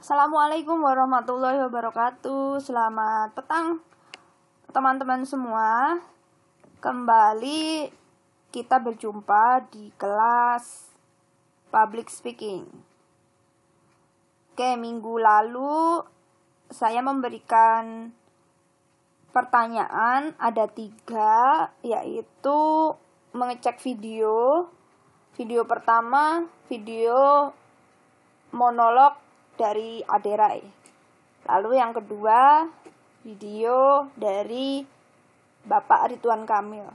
Assalamualaikum warahmatullahi wabarakatuh. Selamat petang teman-teman semua. Kembali kita berjumpa di kelas public speaking. Oke, minggu lalu saya memberikan pertanyaan ada 3, yaitu mengecek video. Video pertama, video monolog dari Aderai. Lalu yang kedua, video dari Bapak Ridwan Kamil.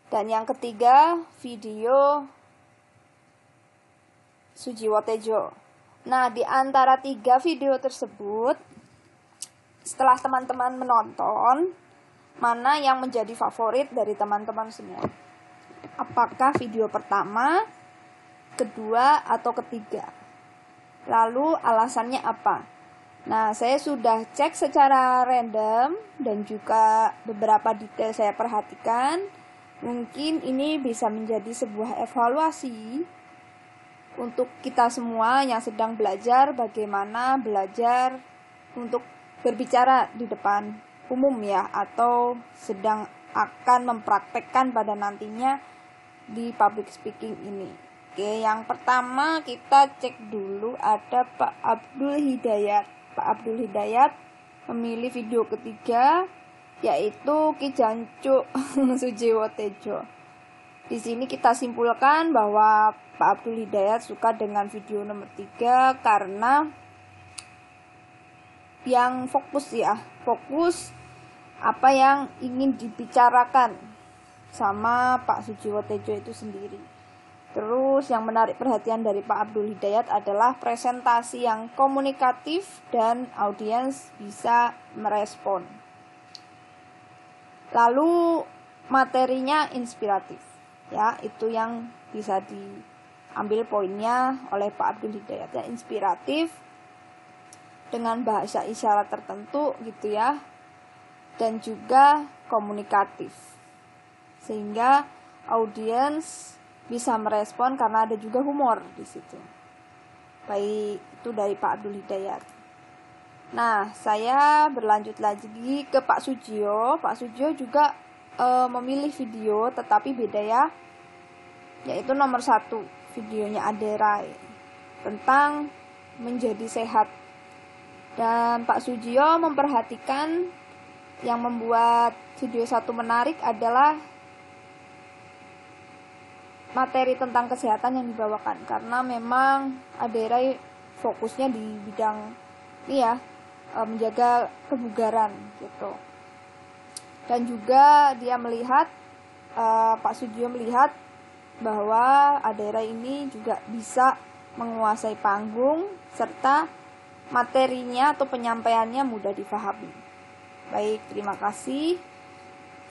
Dan yang ketiga, video Sujiwo Tejo. Nah, di antara 3 video tersebut, setelah teman-teman menonton, mana yang menjadi favorit dari teman-teman semua? Apakah video pertama, kedua, atau ketiga? Lalu alasannya apa? Nah, saya sudah cek secara random dan juga beberapa detail saya perhatikan. Mungkin ini bisa menjadi sebuah evaluasi untuk kita semua yang sedang belajar bagaimana belajar untuk berbicara di depan umum ya, atau sedang akan mempraktekkan pada nantinya di public speaking ini. Oke, yang pertama kita cek dulu ada Pak Abdul Hidayat. Pak Abdul Hidayat memilih video ketiga, yaitu Ki Jancuk Sujiwo Tejo. Di sini kita simpulkan bahwa Pak Abdul Hidayat suka dengan video nomor 3 karena yang fokus apa yang ingin dibicarakan sama Pak Sujiwo Tejo itu sendiri. Terus yang menarik perhatian dari Pak Abdul Hidayat adalah presentasi yang komunikatif dan audiens bisa merespon. Lalu materinya inspiratif. Ya, itu yang bisa diambil poinnya oleh Pak Abdul Hidayat, ya, inspiratif dengan bahasa isyarat tertentu gitu ya. Dan juga komunikatif. Sehingga audiens bisa merespon karena ada juga humor di situ. Baik, itu dari Pak Abdul Hidayat. Nah, saya berlanjut lagi ke Pak Sujiwo. Pak Sujiwo juga memilih video, tetapi beda ya. Yaitu nomor 1, videonya Aderai tentang menjadi sehat. Dan Pak Sujiwo memperhatikan yang membuat video 1 menarik adalah materi tentang kesehatan yang dibawakan, karena memang Aderai fokusnya di bidang ini ya, menjaga kebugaran gitu. Dan juga dia melihat, Pak Sujiwo melihat bahwa Aderai ini juga bisa menguasai panggung serta materinya atau penyampaiannya mudah difahami. Baik, terima kasih.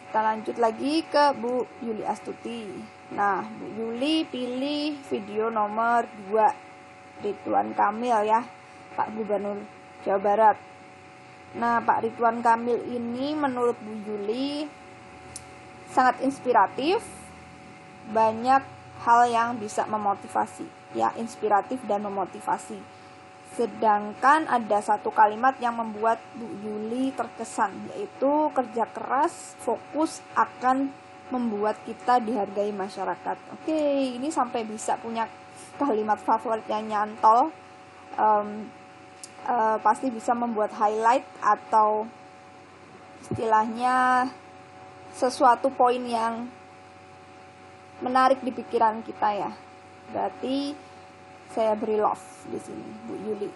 Kita lanjut lagi ke Bu Yuli Astuti. Nah, Bu Yuli pilih video nomor 2, Ridwan Kamil ya, Pak Gubernur Jawa Barat. Nah, Pak Ridwan Kamil ini menurut Bu Yuli sangat inspiratif, banyak hal yang bisa memotivasi, ya, inspiratif dan memotivasi. Sedangkan ada 1 kalimat yang membuat Bu Yuli terkesan, yaitu kerja keras, fokus akan membuat kita dihargai masyarakat. Oke, ini sampai bisa punya kalimat favorit yang nyantol. Pasti bisa membuat highlight atau istilahnya sesuatu poin yang menarik di pikiran kita ya. Berarti saya beri love di sini, Bu Yuli.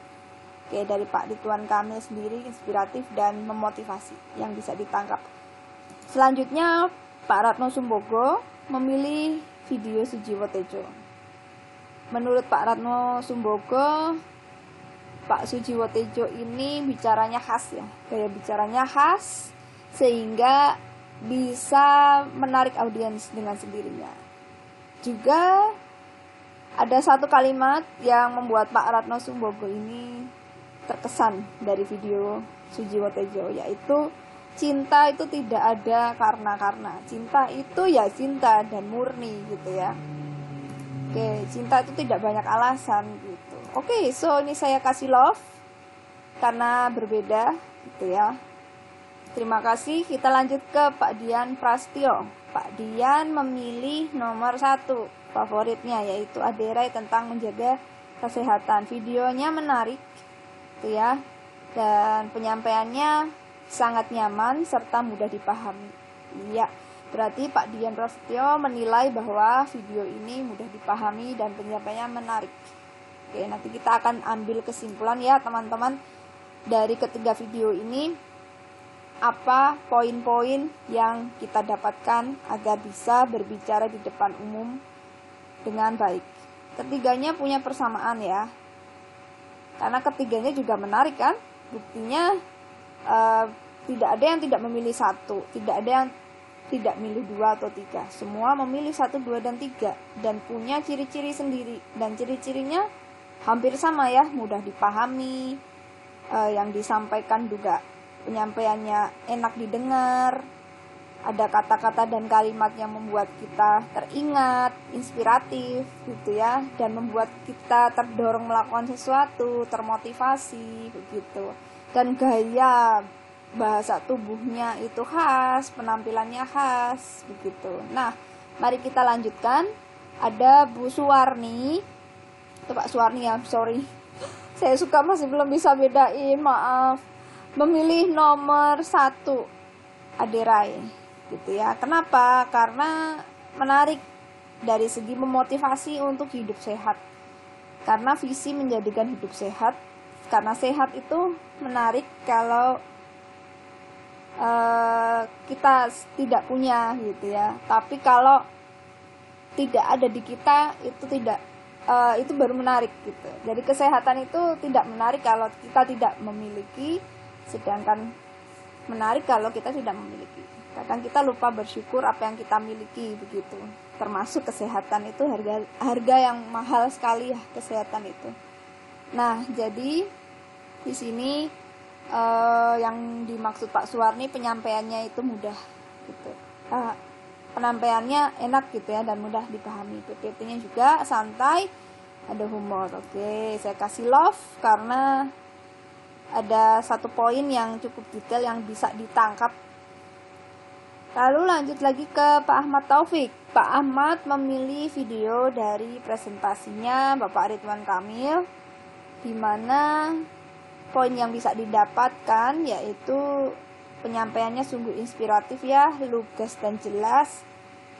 Oke, dari Pak Ridwan Kamil sendiri inspiratif dan memotivasi yang bisa ditangkap. Selanjutnya Pak Ratno Sumbogo memilih video Sujiwo Tejo. Menurut Pak Ratno Sumbogo, Pak Sujiwo Tejo ini bicaranya khas ya, gaya bicaranya khas sehingga bisa menarik audiens dengan sendirinya. Juga ada 1 kalimat yang membuat Pak Ratno Sumbogo ini terkesan dari video Sujiwo Tejo, yaitu cinta itu tidak ada karena cinta itu ya cinta dan murni gitu ya. Oke, cinta itu tidak banyak alasan gitu. Oke, so ini saya kasih love karena berbeda gitu ya. Terima kasih. Kita lanjut ke Pak Dian Prastio. Pak Dian memilih nomor 1 favoritnya, yaitu Aderai tentang menjaga kesehatan. Videonya menarik gitu ya, dan penyampaiannya sangat nyaman serta mudah dipahami. Iya, berarti Pak Dian Prasetyo menilai bahwa video ini mudah dipahami dan penyampaiannya menarik. Oke, nanti kita akan ambil kesimpulan ya teman-teman dari ketiga video ini, apa poin-poin yang kita dapatkan agar bisa berbicara di depan umum dengan baik. Ketiganya punya persamaan ya, karena ketiganya juga menarik kan. Buktinya tidak ada yang tidak memilih 1, tidak ada yang tidak milih 2 atau 3. Semua memilih 1, 2, dan 3 dan punya ciri-ciri sendiri, dan ciri-cirinya hampir sama ya, mudah dipahami, yang disampaikan juga penyampaiannya enak didengar, ada kata-kata dan kalimat yang membuat kita teringat, inspiratif gitu ya, dan membuat kita terdorong melakukan sesuatu, termotivasi begitu. Dan gaya bahasa tubuhnya itu khas, penampilannya khas begitu. Nah, mari kita lanjutkan. Ada Bu Suwarni, itu Pak Suwarni ya, sorry, saya suka masih belum bisa bedain, maaf. Memilih nomor 1 Aderai gitu ya. Kenapa? Karena menarik dari segi memotivasi untuk hidup sehat, karena visi menjadikan hidup sehat. Karena sehat itu menarik kalau kita tidak punya gitu ya. Tapi kalau tidak ada di kita itu tidak, itu baru menarik gitu. Jadi kesehatan itu tidak menarik kalau kita tidak memiliki, sedangkan menarik kalau kita tidak memiliki. Kadang kita lupa bersyukur apa yang kita miliki begitu. Termasuk kesehatan itu harga yang mahal sekali ya, kesehatan itu. Nah, jadi di sini yang dimaksud Pak Suwarni, penyampaiannya itu mudah gitu. Penyampaiannya enak gitu ya, dan mudah dipahami. PPT-nya juga santai, ada humor. Oke, saya kasih love karena ada 1 poin yang cukup detail yang bisa ditangkap. Lalu lanjut lagi ke Pak Ahmad Taufik. Pak Ahmad memilih video dari presentasinya Bapak Ridwan Kamil, di mana poin yang bisa didapatkan yaitu penyampaiannya sungguh inspiratif ya, lugas dan jelas,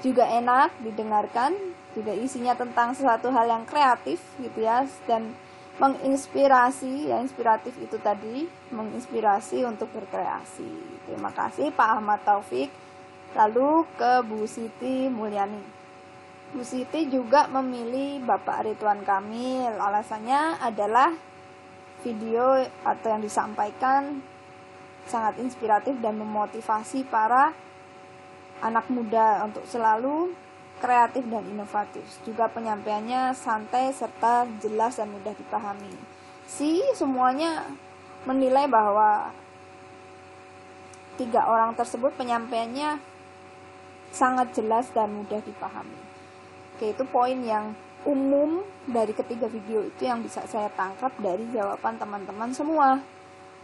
juga enak didengarkan, juga isinya tentang sesuatu hal yang kreatif gitu ya, dan menginspirasi. Ya, inspiratif itu tadi, menginspirasi untuk berkreasi. Terima kasih Pak Ahmad Taufik. Lalu ke Bu Siti Mulyani. Bu Siti juga memilih Bapak Ridwan Kamil. Alasannya adalah video atau yang disampaikan sangat inspiratif dan memotivasi para anak muda untuk selalu kreatif dan inovatif. Juga penyampaiannya santai serta jelas dan mudah dipahami. Semuanya menilai bahwa 3 orang tersebut penyampaiannya sangat jelas dan mudah dipahami. Oke, itu poin yang umum dari ketiga video itu yang bisa saya tangkap dari jawaban teman-teman semua.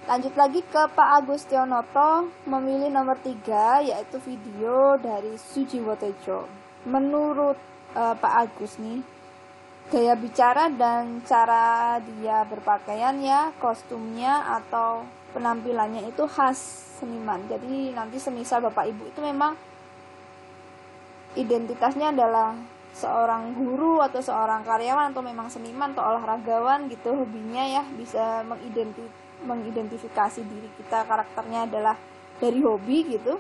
Lanjut lagi ke Pak Agustionoto, memilih nomor 3 yaitu video dari Sujiwo Tejo. Menurut Pak Agus nih, gaya bicara dan cara dia berpakaian ya, kostumnya atau penampilannya itu khas seniman. Jadi nanti semisal Bapak Ibu itu memang identitasnya adalah seorang guru atau seorang karyawan atau memang seniman atau olahragawan gitu, hobinya ya, bisa mengidentifikasi diri kita, karakternya adalah dari hobi gitu.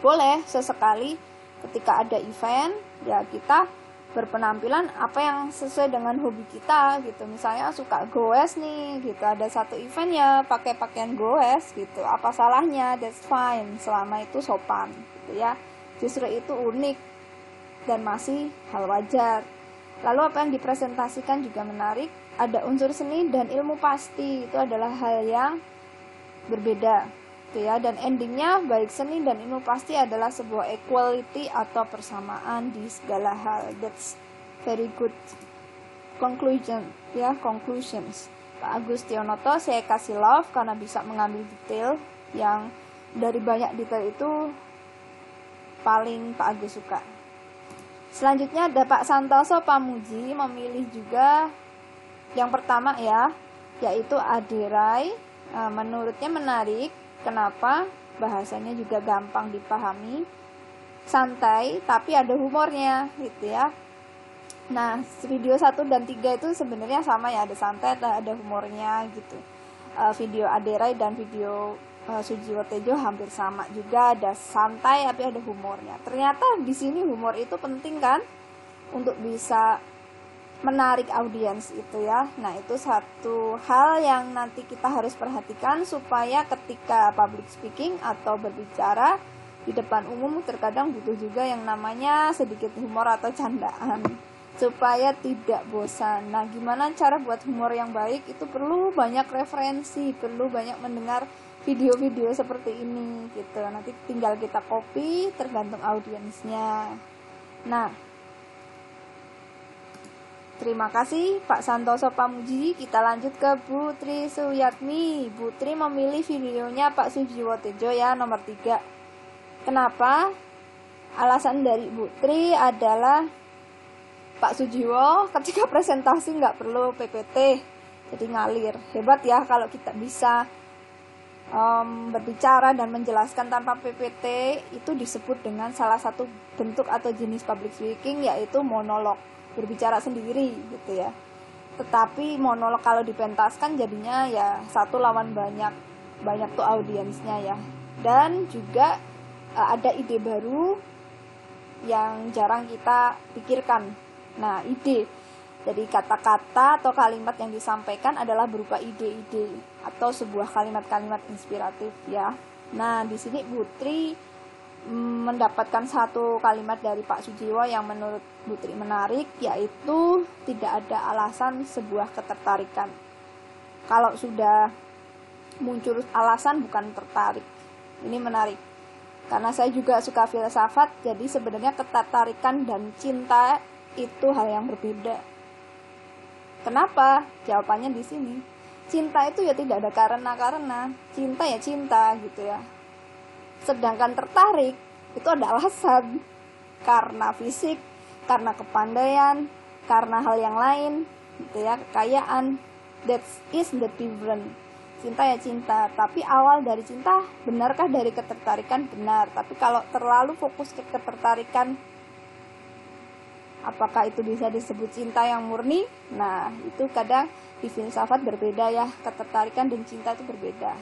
Boleh sesekali ketika ada event ya kita berpenampilan apa yang sesuai dengan hobi kita gitu. Misalnya suka goes nih gitu, ada satu event ya pakai pakaian goes gitu, apa salahnya? That's fine selama itu sopan gitu ya. Justru itu unik dan masih hal wajar. Lalu apa yang dipresentasikan juga menarik, ada unsur seni dan ilmu pasti, itu adalah hal yang berbeda gitu ya. Dan endingnya baik seni dan ilmu pasti adalah sebuah equality atau persamaan di segala hal. That's very good. conclusions. Pak Agus Tionoto saya kasih love karena bisa mengambil detail yang dari banyak detail itu paling Pak Agus suka. Selanjutnya ada Pak Santoso Pamuji memilih juga yang pertama ya, yaitu Aderai. Menurutnya menarik. Kenapa? Bahasanya juga gampang dipahami, santai tapi ada humornya gitu ya. Nah, video 1 dan 3 itu sebenarnya sama ya, ada santai ada humornya gitu. Video Aderai dan video Sujiwo Tejo hampir sama juga, ada santai tapi ada humornya. Ternyata di sini humor itu penting kan untuk bisa menarik audiens itu ya. Nah, itu satu hal yang nanti kita harus perhatikan supaya ketika public speaking atau berbicara di depan umum terkadang butuh juga yang namanya sedikit humor atau candaan supaya tidak bosan. Nah, gimana cara buat humor yang baik? Itu perlu banyak referensi, perlu banyak mendengar video-video seperti ini gitu. Nanti tinggal kita copy tergantung audiensnya. Nah, terima kasih Pak Santoso Pamuji. Kita lanjut ke Bu Tri Suyatmi. Bu Tri memilih videonya Pak Sujiwo Tejo ya, nomor 3. Kenapa? Alasan dari Bu Tri adalah Pak Sujiwo ketika presentasi nggak perlu PPT, jadi ngalir. Hebat ya kalau kita bisa berbicara dan menjelaskan tanpa PPT. Itu disebut dengan salah satu bentuk atau jenis public speaking, yaitu monolog, berbicara sendiri gitu ya. Tetapi monolog kalau dipentaskan jadinya ya satu lawan banyak tuh audiensnya ya. Dan juga ada ide baru yang jarang kita pikirkan. Nah, ide dari kata-kata atau kalimat yang disampaikan adalah berupa ide-ide atau sebuah kalimat-kalimat inspiratif ya. Nah, di sini Bu Tri mendapatkan satu kalimat dari Pak Sujiwo yang menurut Bu Tri menarik, yaitu tidak ada alasan sebuah ketertarikan. Kalau sudah muncul alasan bukan tertarik. Ini menarik. Karena saya juga suka filsafat, jadi sebenarnya ketertarikan dan cinta itu hal yang berbeda. Kenapa? Jawabannya di sini. Cinta itu ya tidak ada karena cinta ya cinta gitu ya. Sedangkan tertarik itu ada alasan, karena fisik, karena kepandaian, karena hal yang lain gitu ya, kekayaan. That is the difference. Cinta ya cinta, tapi awal dari cinta, benarkah dari ketertarikan? Benar. Tapi kalau terlalu fokus ke ketertarikan, apakah itu bisa disebut cinta yang murni? Nah, itu kadang di filsafat berbeda ya, ketertarikan dan cinta itu berbeda.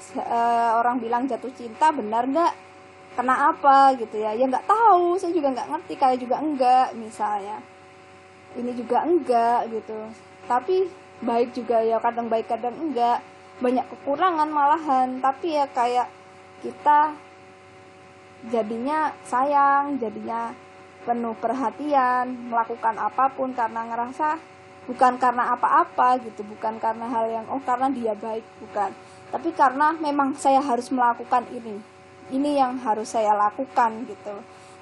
Orang bilang jatuh cinta, benar nggak? Kena apa gitu ya? Ya nggak tahu, saya juga nggak ngerti, kayak juga enggak misalnya. Ini juga enggak gitu. Tapi baik juga ya, kadang baik kadang enggak. Banyak kekurangan malahan, tapi ya kayak kita jadinya sayang, jadinya penuh perhatian, melakukan apapun karena ngerasa bukan karena apa-apa gitu, bukan karena hal yang karena dia baik, bukan, tapi karena memang saya harus melakukan ini yang harus saya lakukan gitu.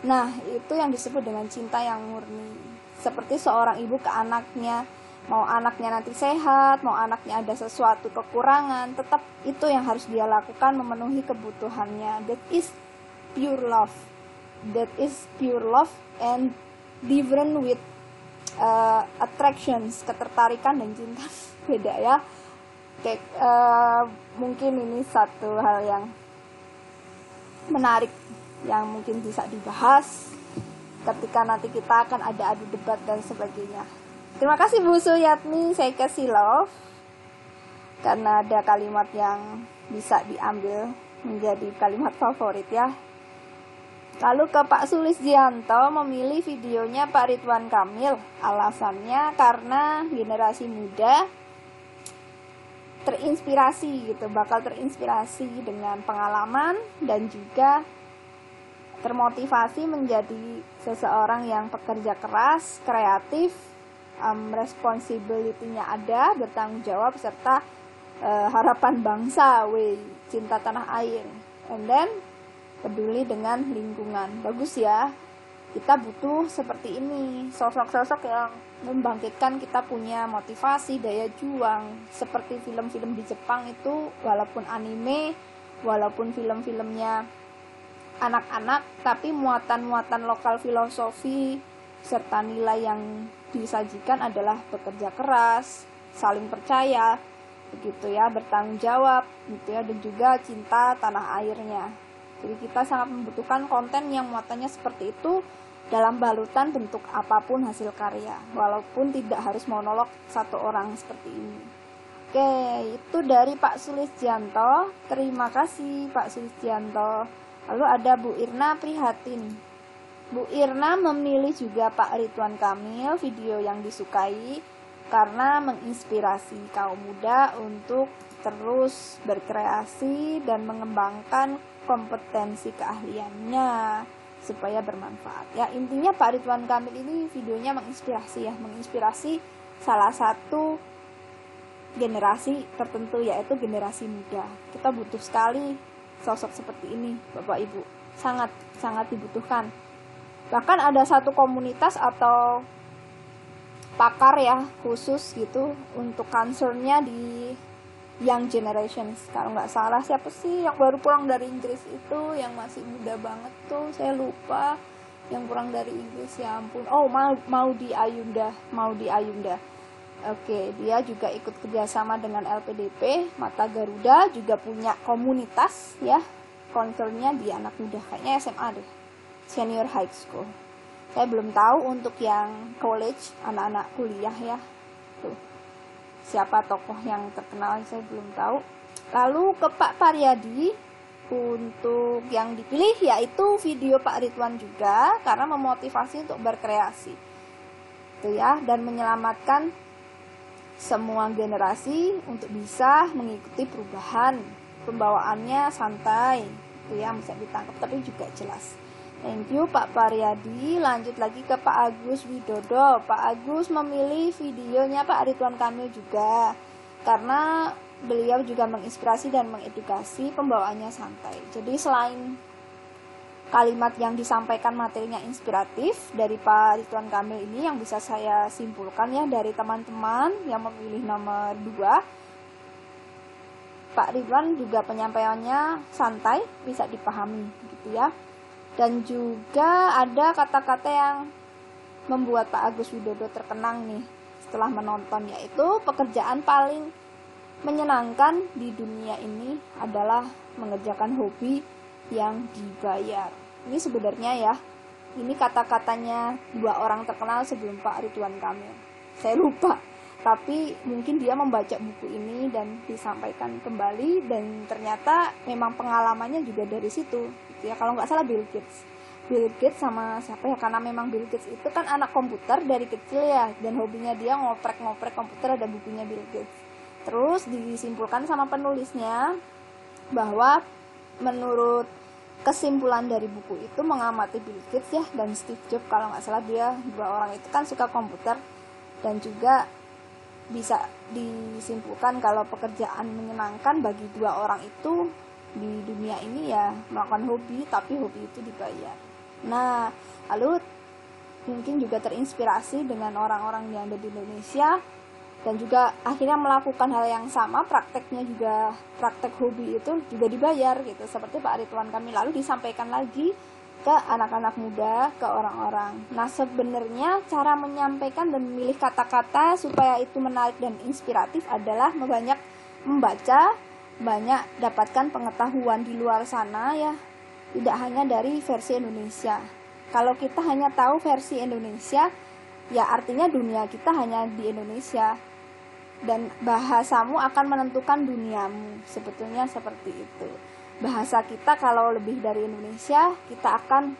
Nah, itu yang disebut dengan cinta yang murni. Seperti seorang ibu ke anaknya, mau anaknya nanti sehat, mau anaknya ada sesuatu kekurangan, tetap itu yang harus dia lakukan, memenuhi kebutuhannya. That is pure love. That is pure love and different with attractions, ketertarikan dan cinta beda ya. Mungkin ini satu hal yang menarik yang mungkin bisa dibahas ketika nanti kita akan ada adu debat dan sebagainya. Terima kasih Bu Suyatmi, saya kasih love karena ada kalimat yang bisa diambil menjadi kalimat favorit ya. Lalu ke Pak Sulisdianto memilih videonya Pak Ridwan Kamil. Alasannya karena generasi muda terinspirasi gitu, bakal terinspirasi dengan pengalaman dan juga termotivasi menjadi seseorang yang pekerja keras, kreatif, responsibility-nya ada, bertanggung jawab, serta harapan bangsa, cinta tanah air, and then peduli dengan lingkungan. Bagus ya. kita butuh seperti ini, sosok-sosok yang membangkitkan kita punya motivasi, daya juang. Seperti film-film di Jepang itu, walaupun anime, walaupun film-filmnya anak-anak, tapi muatan-muatan lokal filosofi serta nilai yang disajikan adalah bekerja keras, saling percaya, begitu ya, bertanggung jawab, gitu ya, dan juga cinta tanah airnya. Jadi kita sangat membutuhkan konten yang muatannya seperti itu dalam balutan bentuk apapun hasil karya, walaupun tidak harus monolog satu orang seperti ini. Oke, itu dari Pak Sulisdianto. Terima kasih Pak Sulisdianto. Lalu ada Bu Irna Prihatin. Bu Irna memilih juga Pak Ridwan Kamil, video yang disukai karena menginspirasi kaum muda untuk terus berkreasi dan mengembangkan kompetensi keahliannya supaya bermanfaat. Ya, intinya Pak Ridwan Kamil ini videonya menginspirasi ya, menginspirasi salah satu generasi tertentu, yaitu generasi muda. Kita butuh sekali sosok seperti ini, Bapak Ibu. Sangat dibutuhkan. Bahkan ada satu komunitas atau pakar ya khusus gitu untuk concernnya di young generations. Kalau nggak salah, siapa sih yang baru pulang dari Inggris itu, yang masih muda banget tuh, saya lupa, yang pulang dari Inggris, ya ampun. Oh, Maudy Ayunda. Oke, dia juga ikut kerjasama dengan LPDP Mata Garuda, juga punya komunitas ya, concernnya di anak muda, kayaknya SMA deh, senior high school. Saya belum tahu untuk yang college, anak-anak kuliah ya. Tuh. Siapa tokoh yang terkenal saya belum tahu. Lalu ke Pak Paryadi, untuk yang dipilih yaitu video Pak Ridwan juga karena memotivasi untuk berkreasi. Itu ya, dan menyelamatkan semua generasi untuk bisa mengikuti perubahan. Pembawaannya santai, itu ya, bisa ditangkap tapi juga jelas. Thank you Pak Paryadi. Lanjut lagi ke Pak Agus Widodo. Pak Agus memilih videonya Pak Ridwan Kamil juga karena beliau juga menginspirasi dan mengedukasi, pembawaannya santai. Jadi selain kalimat yang disampaikan materinya inspiratif dari Pak Ridwan Kamil ini, yang bisa saya simpulkan ya dari teman-teman yang memilih nomor 2, Pak Ridwan juga penyampaiannya santai, bisa dipahami gitu ya. Dan juga ada kata-kata yang membuat Pak Agus Widodo terkenang nih setelah menonton, yaitu pekerjaan paling menyenangkan di dunia ini adalah mengerjakan hobi yang dibayar. Ini sebenarnya ya, ini kata-katanya 2 orang terkenal sebelum Pak Ridwan Kamil. Saya lupa, tapi mungkin dia membaca buku ini dan disampaikan kembali, dan ternyata memang pengalamannya juga dari situ. Ya, kalau nggak salah Bill Gates sama siapa ya, karena memang Bill Gates itu kan anak komputer dari kecil ya, dan hobinya dia ngoprek komputer, ada bukunya Bill Gates. Terus disimpulkan sama penulisnya bahwa menurut kesimpulan dari buku itu, mengamati Bill Gates ya dan Steve Jobs, kalau nggak salah, dia 2 orang itu kan suka komputer, dan juga bisa disimpulkan kalau pekerjaan menyenangkan bagi 2 orang itu di dunia ini ya melakukan hobi, tapi hobi itu dibayar. Nah, lalu mungkin juga terinspirasi dengan orang-orang yang ada di Indonesia dan juga akhirnya melakukan hal yang sama, prakteknya juga, praktek hobi itu juga dibayar gitu, seperti Pak Ridwan Kamil. Lalu disampaikan lagi ke anak-anak muda, ke orang-orang. Nah, sebenarnya cara menyampaikan dan memilih kata-kata supaya itu menarik dan inspiratif adalah banyak membaca, banyak dapatkan pengetahuan di luar sana ya, tidak hanya dari versi Indonesia. Kalau kita hanya tahu versi Indonesia, ya artinya dunia kita hanya di Indonesia, dan bahasamu akan menentukan duniamu, sebetulnya seperti itu. Bahasa kita kalau lebih dari Indonesia, kita akan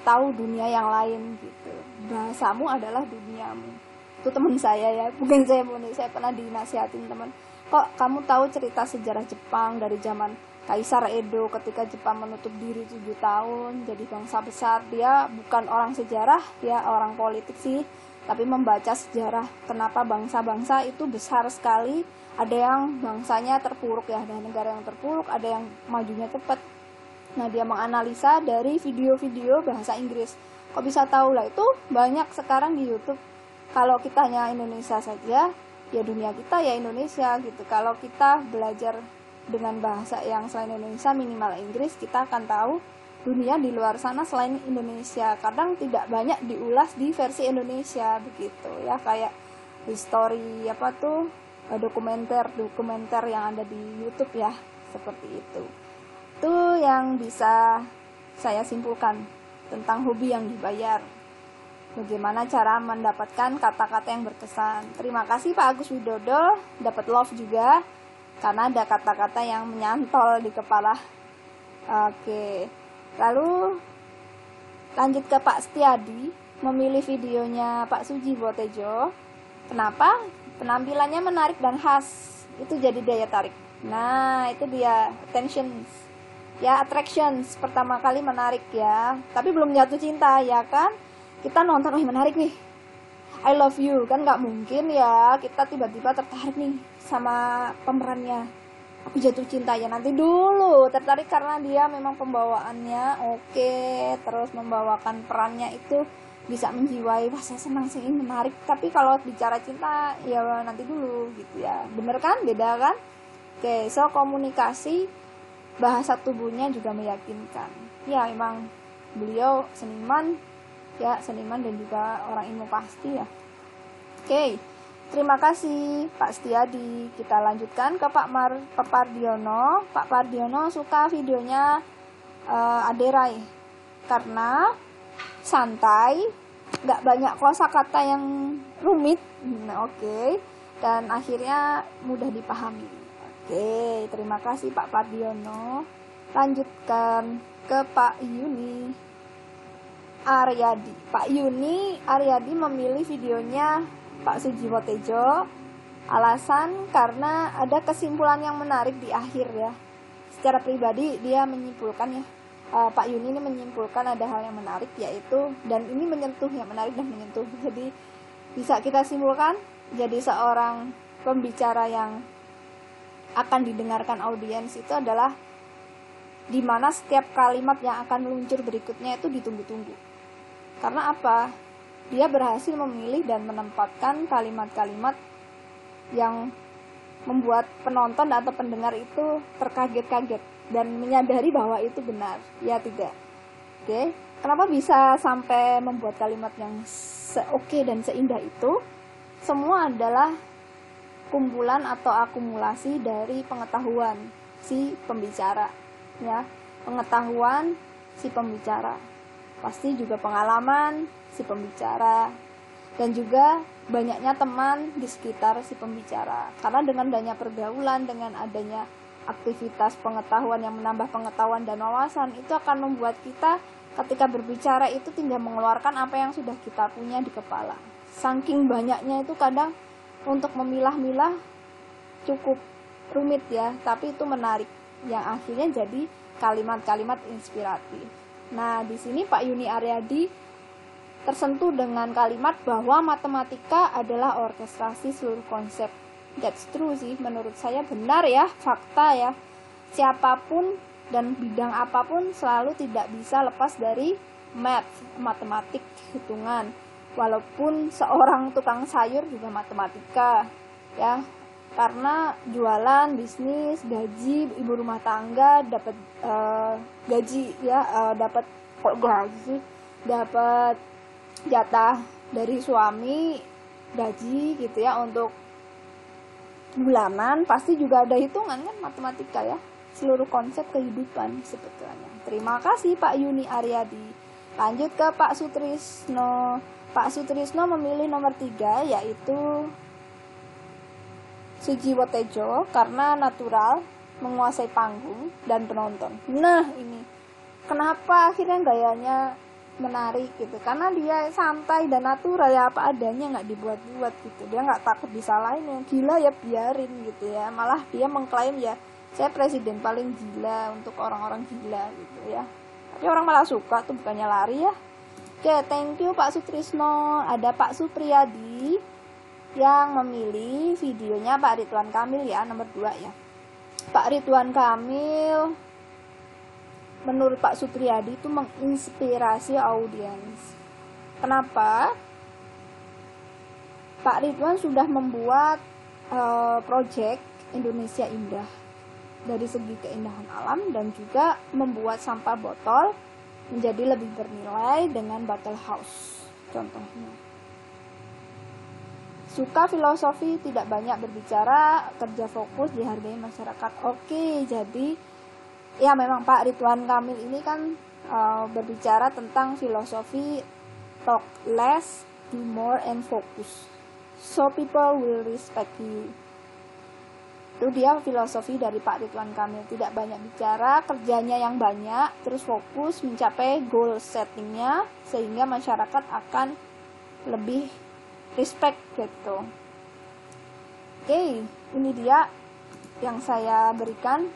tahu dunia yang lain gitu. Bahasamu adalah duniamu. Itu teman saya ya, bukan saya murni, saya pernah dinasihatin teman, kok kamu tahu cerita sejarah Jepang dari zaman Kaisar Edo ketika Jepang menutup diri 7 tahun jadi bangsa besar. Dia bukan orang sejarah, dia orang politik sih, tapi membaca sejarah kenapa bangsa-bangsa itu besar sekali. Ada yang bangsanya terpuruk ya, ada negara yang terpuruk, ada yang majunya cepat. Nah, dia menganalisa dari video-video bahasa Inggris. Kok bisa tahu? Lah itu banyak sekarang di YouTube. Kalau kita hanya Indonesia saja, ya dunia kita ya Indonesia gitu. Kalau kita belajar dengan bahasa yang selain Indonesia, minimal Inggris, kita akan tahu dunia di luar sana selain Indonesia. Kadang tidak banyak diulas di versi Indonesia begitu ya, kayak history apa tuh, dokumenter yang ada di YouTube ya, seperti itu. Itu yang bisa saya simpulkan tentang hobi yang dibayar. Bagaimana cara mendapatkan kata-kata yang berkesan. Terima kasih Pak Agus Widodo, dapat love juga karena ada kata-kata yang menyantol di kepala. Oke. Lalu lanjut ke Pak Setiadi, memilih videonya Pak Sujiwo Tejo. Kenapa? Penampilannya menarik dan khas. Itu jadi daya tarik. Nah, itu dia attentions. Ya, attractions. Pertama kali menarik ya. Tapi belum jatuh cinta ya kan? Kita nonton, menarik nih. I love you. Kan nggak mungkin ya kita tiba-tiba tertarik nih sama pemerannya. Aku jatuh cinta ya, nanti dulu tertarik karena dia memang pembawaannya oke, terus membawakan perannya itu bisa menjiwai. Wah, saya senang sih, ini menarik. Tapi kalau bicara cinta ya nanti dulu gitu ya. Bener kan? Beda kan? Oke, so komunikasi, bahasa tubuhnya juga meyakinkan. Ya emang beliau seniman ya, seniman dan juga orang ilmu pasti ya. Oke, terima kasih Pak Setiadi. Kita lanjutkan ke Pak Pardiono. Pak Pardiono suka videonya Aderai karena santai, nggak banyak kosakata yang rumit. Oke. Dan akhirnya mudah dipahami. Oke, terima kasih Pak Pardiono. Lanjutkan ke Pak Yuni Aryadi. Pak Yuni Aryadi memilih videonya Pak Sujiwo Tejo. Alasan karena ada kesimpulan yang menarik di akhir ya. Secara pribadi dia menyimpulkan ya, Pak Yuni ini menyimpulkan ada hal yang menarik, yaitu, dan ini menyentuh, yang menarik dan menyentuh. Jadi bisa kita simpulkan, jadi seorang pembicara yang akan didengarkan audiens itu adalah dimana setiap kalimat yang akan meluncur berikutnya itu ditunggu-tunggu. Karena apa? Dia berhasil memilih dan menempatkan kalimat-kalimat yang membuat penonton atau pendengar itu terkaget-kaget dan menyadari bahwa itu benar. Ya tidak. Oke. Kenapa bisa sampai membuat kalimat yang oke dan seindah itu? Semua adalah kumpulan atau akumulasi dari pengetahuan si pembicara. Ya, pengetahuan si pembicara. Pasti juga pengalaman si pembicara, dan juga banyaknya teman di sekitar si pembicara. Karena dengan adanya pergaulan, dengan adanya aktivitas pengetahuan yang menambah pengetahuan dan wawasan, itu akan membuat kita ketika berbicara itu tinggal mengeluarkan apa yang sudah kita punya di kepala. Saking banyaknya itu kadang untuk memilah-milah cukup rumit ya, tapi itu menarik, yang akhirnya jadi kalimat-kalimat inspiratif. Nah, di sini Pak Yuni Aryadi tersentuh dengan kalimat bahwa matematika adalah orkestrasi seluruh konsep. That's true sih, menurut saya benar ya, fakta ya. Siapapun dan bidang apapun selalu tidak bisa lepas dari matematik, hitungan. Walaupun seorang tukang sayur juga matematika ya. Karena jualan, bisnis, gaji, ibu rumah tangga dapat gaji ya, dapat jatah dari suami, gaji gitu ya, untuk bulanan pasti juga ada hitungan kan, matematika ya, seluruh konsep kehidupan sebetulnya. Terima kasih Pak Yuni Aryadi. Lanjut ke Pak Sutrisno. Pak Sutrisno memilih nomor 3, yaitu Sujiwo Tejo karena natural, menguasai panggung dan penonton. Nah ini kenapa akhirnya gayanya menarik gitu, karena dia santai dan natural ya, apa adanya, nggak dibuat-buat gitu. Dia nggak takut disalahin, yang gila ya biarin gitu ya. Malah dia mengklaim ya, saya presiden paling gila untuk orang-orang gila gitu ya. Tapi orang malah suka tuh, bukannya lari ya. Oke, thank you Pak Sutrisno. Ada Pak Supriyadi yang memilih videonya Pak Ridwan Kamil ya, nomor 2 ya. Pak Ridwan Kamil menurut Pak Supriyadi itu menginspirasi audiens. Kenapa? Pak Ridwan sudah membuat proyek Indonesia Indah dari segi keindahan alam, dan juga membuat sampah botol menjadi lebih bernilai dengan bottle house contohnya. Suka filosofi, tidak banyak berbicara, kerja fokus, dihargai masyarakat. Oke, jadi ya memang Pak Ridwan Kamil ini kan berbicara tentang filosofi talk less, do more, and focus, so people will respect you. Itu dia filosofi dari Pak Ridwan Kamil, tidak banyak bicara, kerjanya yang banyak, terus fokus mencapai goal settingnya, sehingga masyarakat akan lebih respect gitu. Oke, ini dia yang saya berikan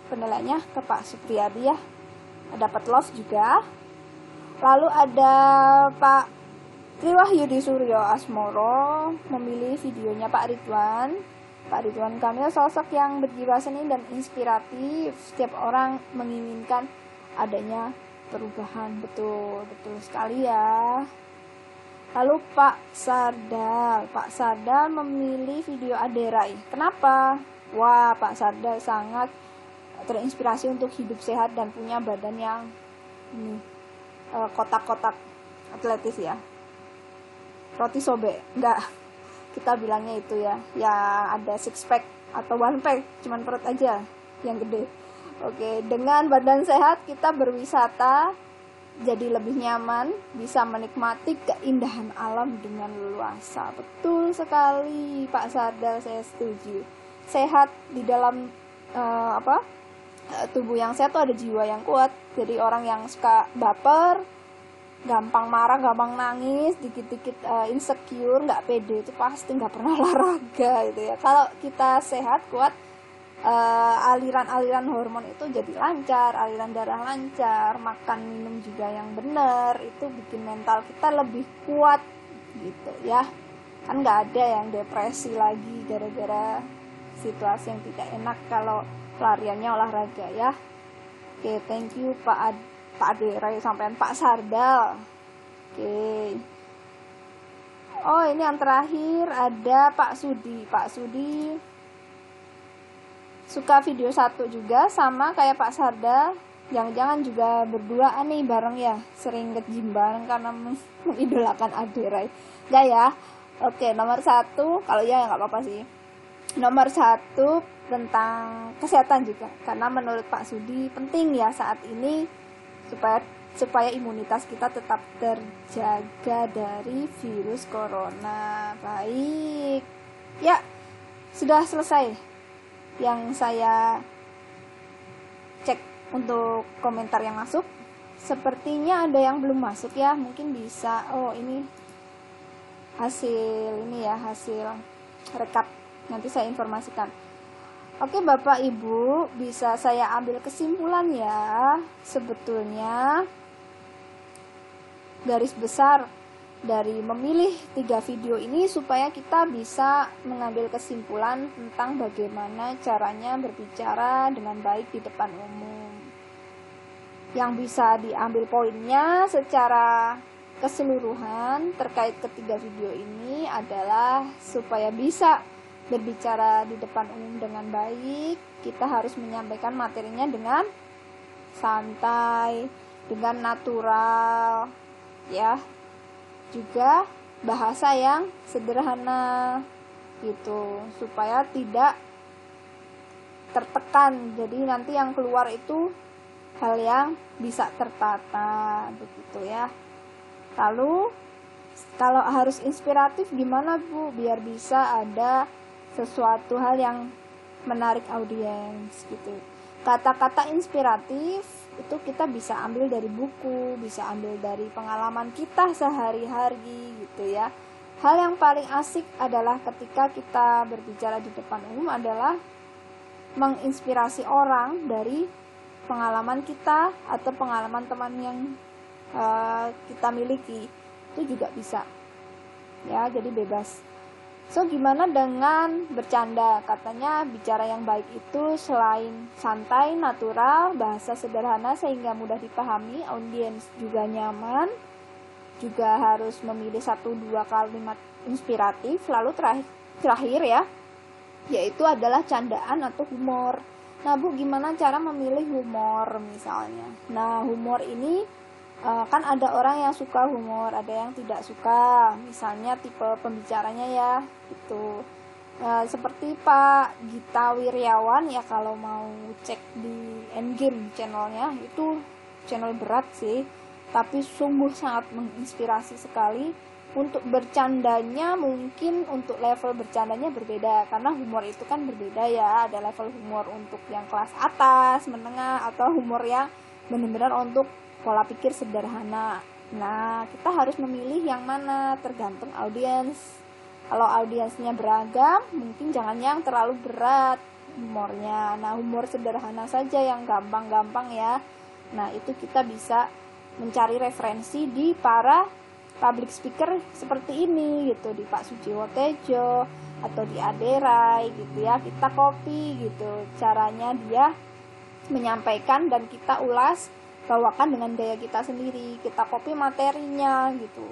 penilaiannya ke Pak Supriyadi ya, dapat love juga. Lalu ada Pak Triwahyudi Suryo Asmoro memilih videonya Pak Ridwan. Pak Ridwan Kamil sosok yang berjiwa seni dan inspiratif. Setiap orang menginginkan adanya perubahan. Betul sekali ya. Lalu Pak Sardal memilih video Aderai. Kenapa? Wah, Pak Sardal sangat terinspirasi untuk hidup sehat dan punya badan yang kotak-kotak atletis ya. Roti sobek, enggak, kita bilangnya itu ya, yang ada six pack atau one pack, cuman perut aja yang gede. Oke, dengan badan sehat kita berwisata jadi lebih nyaman, bisa menikmati keindahan alam dengan leluasa. Betul sekali Pak Sardal, saya setuju. Sehat di dalam tubuh yang sehat tuh ada jiwa yang kuat. Jadi orang yang suka baper, gampang marah, gampang nangis, dikit-dikit insecure, nggak pede, itu pasti nggak pernah olahraga gitu ya. Kalau kita sehat, kuat, aliran-aliran hormon itu jadi lancar, aliran darah lancar, makan minum juga yang benar, itu bikin mental kita lebih kuat gitu ya. Kan nggak ada yang depresi lagi gara-gara situasi yang tidak enak kalau pelariannya olahraga ya. Oke, thank you Pak Aderai sampean Pak Sardal. Oke. Oh, ini yang terakhir ada Pak Sudi. Pak Sudi suka video 1 juga, sama kayak Pak Sardal. Jangan-jangan juga berduaan nih bareng ya, sering ke gym bareng karena mengidolakan Aderai. Enggak ya? Oke, nomor 1, kalau ya nggak apa-apa sih. Nomor 1 tentang kesehatan juga, karena menurut Pak Sudi penting ya saat ini supaya imunitas kita tetap terjaga dari virus corona. Baik. Ya, sudah selesai yang saya cek untuk komentar yang masuk. Sepertinya ada yang belum masuk ya, mungkin bisa. Oh, ini hasil rekap. Nanti saya informasikan. Oke Bapak Ibu, bisa saya ambil kesimpulan ya. Sebetulnya garis besar dari memilih 3 video ini supaya kita bisa mengambil kesimpulan tentang bagaimana caranya berbicara dengan baik di depan umum. Yang bisa diambil poinnya secara keseluruhan terkait ketiga video ini adalah supaya bisa berbicara di depan umum dengan baik, kita harus menyampaikan materinya dengan santai, dengan natural, ya. Juga bahasa yang sederhana gitu, supaya tidak tertekan. Jadi nanti yang keluar itu hal yang bisa tertata begitu ya. Lalu kalau harus inspiratif gimana Bu? Biar bisa ada sesuatu hal yang menarik audiens gitu. Kata-kata inspiratif itu kita bisa ambil dari buku, bisa ambil dari pengalaman kita sehari-hari gitu ya. Hal yang paling asik adalah ketika kita berbicara di depan umum adalah menginspirasi orang dari pengalaman kita atau pengalaman teman yang kita miliki. Itu juga bisa ya, jadi bebas. So, gimana dengan bercanda? Katanya bicara yang baik itu selain santai, natural, bahasa sederhana sehingga mudah dipahami, audiens juga nyaman, juga harus memilih 1-2 kalimat inspiratif. Lalu terakhir ya, yaitu adalah candaan atau humor. Nah Bu, gimana cara memilih humor misalnya? Nah humor ini kan ada orang yang suka humor, ada yang tidak suka, misalnya tipe pembicaranya ya gitu. Seperti Pak Gita Wirjawan ya, kalau mau cek di Endgame channelnya, itu channel berat sih, tapi sungguh sangat menginspirasi sekali. Untuk bercandanya mungkin untuk level bercandanya berbeda, karena humor itu kan berbeda ya, ada level humor untuk yang kelas atas, menengah, atau humor yang benar-benar untuk pola pikir sederhana. Nah kita harus memilih yang mana, tergantung audiens. Kalau audiensnya beragam, mungkin jangan yang terlalu berat humornya. Nah humor sederhana saja yang gampang-gampang ya. Nah itu kita bisa mencari referensi di para public speaker seperti ini gitu, di Pak Sujiwo Tejo atau di Aderai gitu ya. Kita copy gitu caranya dia menyampaikan, dan kita ulas, bawakan dengan gaya kita sendiri, kita copy materinya gitu.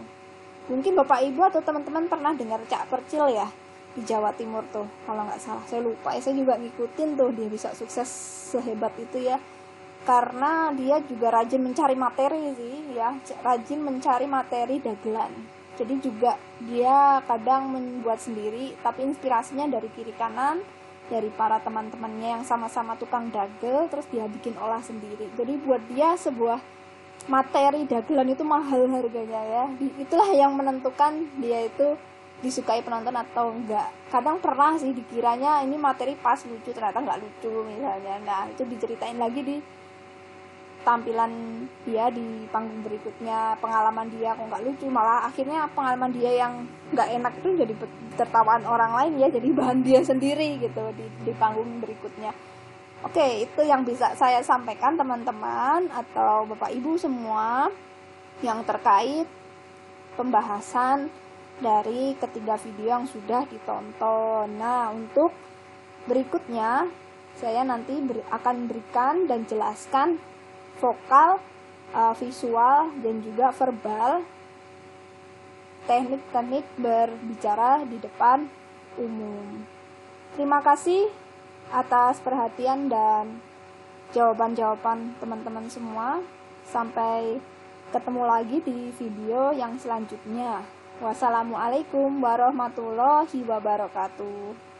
Mungkin Bapak Ibu atau teman-teman pernah dengar Cak Percil ya, di Jawa Timur tuh kalau nggak salah, saya lupa ya, saya juga ngikutin tuh dia bisa sukses sehebat itu ya, karena dia juga rajin mencari materi sih ya, rajin mencari materi dagelan. Jadi juga dia kadang membuat sendiri, tapi inspirasinya dari kiri kanan, dari para teman-temannya yang sama-sama tukang dagel, terus dia bikin olah sendiri. Jadi buat dia sebuah materi dagelan itu mahal harganya ya. Itulah yang menentukan dia itu disukai penonton atau enggak. Kadang pernah sih dikiranya ini materi pas lucu, ternyata nggak lucu misalnya. Nah itu diceritain lagi di tampilan dia di panggung berikutnya, pengalaman dia kok nggak lucu, malah akhirnya pengalaman dia yang nggak enak itu jadi tertawaan orang lain ya, jadi bahan dia sendiri gitu di panggung berikutnya. Oke, itu yang bisa saya sampaikan teman-teman atau Bapak Ibu semua yang terkait pembahasan dari ketiga video yang sudah ditonton. Nah untuk berikutnya saya nanti akan berikan dan jelaskan vokal, visual, dan juga verbal, teknik-teknik berbicara di depan umum. Terima kasih atas perhatian dan jawaban-jawaban teman-teman semua. Sampai ketemu lagi di video yang selanjutnya. Wassalamualaikum warahmatullahi wabarakatuh.